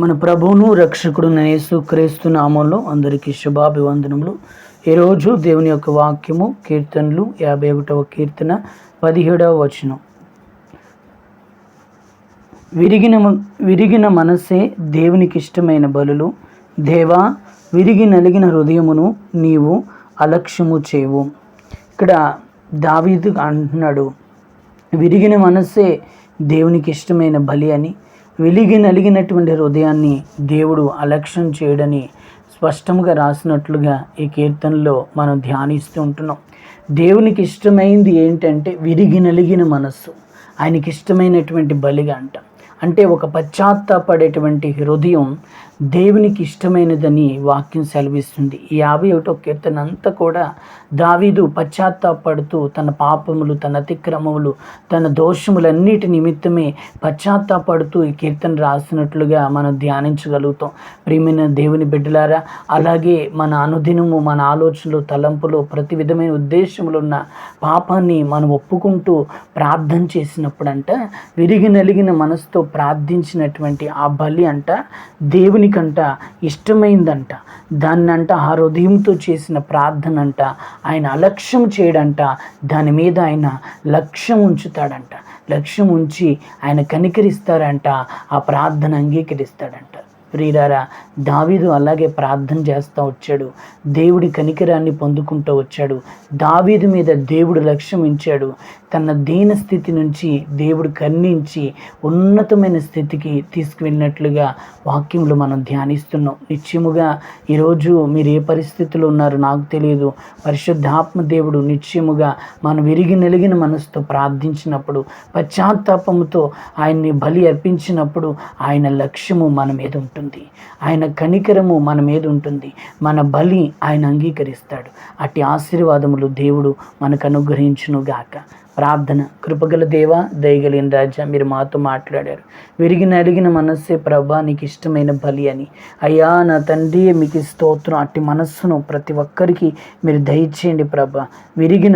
మన ప్రభువును రక్షకుడు యేసుక్రీస్తు నామంలో అందరికీ శుభాభివందనములు. ఈరోజు దేవుని యొక్క వాక్యము కీర్తనలు 51వ కీర్తన 17వ వచనం. విరిగిన మనసే దేవునికి ఇష్టమైన బలులు, దేవా విరిగి నలిగిన హృదయమును నీవు అలక్ష్యము చేయవు. ఇక్కడ దావీదు అంటున్నాడు, విరిగిన మనసే దేవునికి ఇష్టమైన బలి అని. నలిగినటువంటి హృదయాన్ని దేవుడు అలక్ష్యం చేయడని స్పష్టంగా రాసినట్లుగా ఈ కీర్తనలో మనం ధ్యానిస్తూ ఉంటున్నాం. దేవునికి ఇష్టమైంది ఏంటంటే నలిగిన మనస్సు. ఆయనకి ఇష్టమైనటువంటి బలిగా అంటే ఒక పశ్చాత్తాపడేటువంటి హృదయం దేవునికి ఇష్టమైనదని వాక్యం సెలవిస్తుంది. ఈ 51వ కీర్తన అంతా కూడా దావీదు పశ్చాత్తాపడుతూ తన పాపములు, తన అతిక్రమములు, తన దోషములన్నిటి నిమిత్తమే పశ్చాత్తాపడుతూ ఈ కీర్తన రాసినట్లుగా మనం ధ్యానించగలుగుతాం. ప్రియమైన దేవుని బిడ్డలారా, అలాగే మన అనుదినము మన ఆలోచనలు, తలంపులు, ప్రతి విధమైన ఉద్దేశములు ఉన్న పాపాన్ని మనం ఒప్పుకుంటూ ప్రార్థన చేసినప్పుడంట, నలిగిన మనసుతో ప్రార్థించినటువంటి ఆ బలి దేవునికంట ఇష్టమైందంట. దాన్నంట ఆ హృదయంతో చేసిన ప్రార్థన ఆయన అలక్ష్యం చేయడంట. దాని మీద ఆయన లక్ష్యం ఉంచుతాడంట. లక్ష్యం ఉంచి ఆయన కనికరిస్తారంట. ఆ ప్రార్థన అంగీకరిస్తాడంట. ప్రియులారా, దావీదు అలాగే ప్రార్థన చేస్తూ వచ్చాడు. దేవుడి కనికరాన్ని పొందుకుంటూ వచ్చాడు. దావీదు మీద దేవుడు లక్ష్యం ఉంచాడు. తన దీన స్థితి నుంచి దేవుడు కరుణించి ఉన్నతమైన స్థితికి తీసుకువెళ్ళినట్లుగా వాక్యంలో మనం ధ్యానిస్తున్నాం. నిత్యముగా ఈరోజు మీరు ఏ పరిస్థితిలో ఉన్నారో నాకు తెలియదు. పరిశుద్ధాత్మ దేవుడు నిత్యముగా మనం నలిగిన మనసుతో ప్రార్థించినప్పుడు, పశ్చాత్తాపముతో ఆయన్ని బలి అర్పించినప్పుడు ఆయన లక్ష్యము మన మీద ఉంటుంది. ఆయన కనికరము మన మీద ఉంటుంది. మన బలి ఆయన అంగీకరిస్తాడు. అట్టి ఆశీర్వాదములు దేవుడు మనకు అనుగ్రహించును గాక. ప్రార్థన. కృపగల దేవా, దయగలిగిన రాజా, మీరు మాతో మాట్లాడారు. నలిగిన మనస్సే ప్రభా నీకు ఇష్టమైన బలి అని. అయ్యా నా తండ్రి, మీకు స్తోత్రం. అట్టి మనస్సును ప్రతి ఒక్కరికి మీరు దయచేయండి ప్రభా.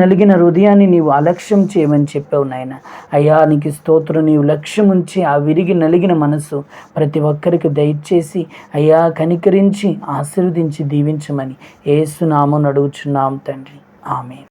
నలిగిన హృదయాన్ని నీవు అలక్ష్యం చేయమని చెప్పావు నాయన. అయ్యా నీకు స్తోత్రం. నీవు లక్ష్యం ఉంచి ఆ నలిగిన మనస్సు ప్రతి ఒక్కరికి దయచేసి అయ్యా కనికరించి ఆశీర్వదించి దీవించమని యేసు నామమున అడుగుచున్నాం తండ్రి. ఆమేన్.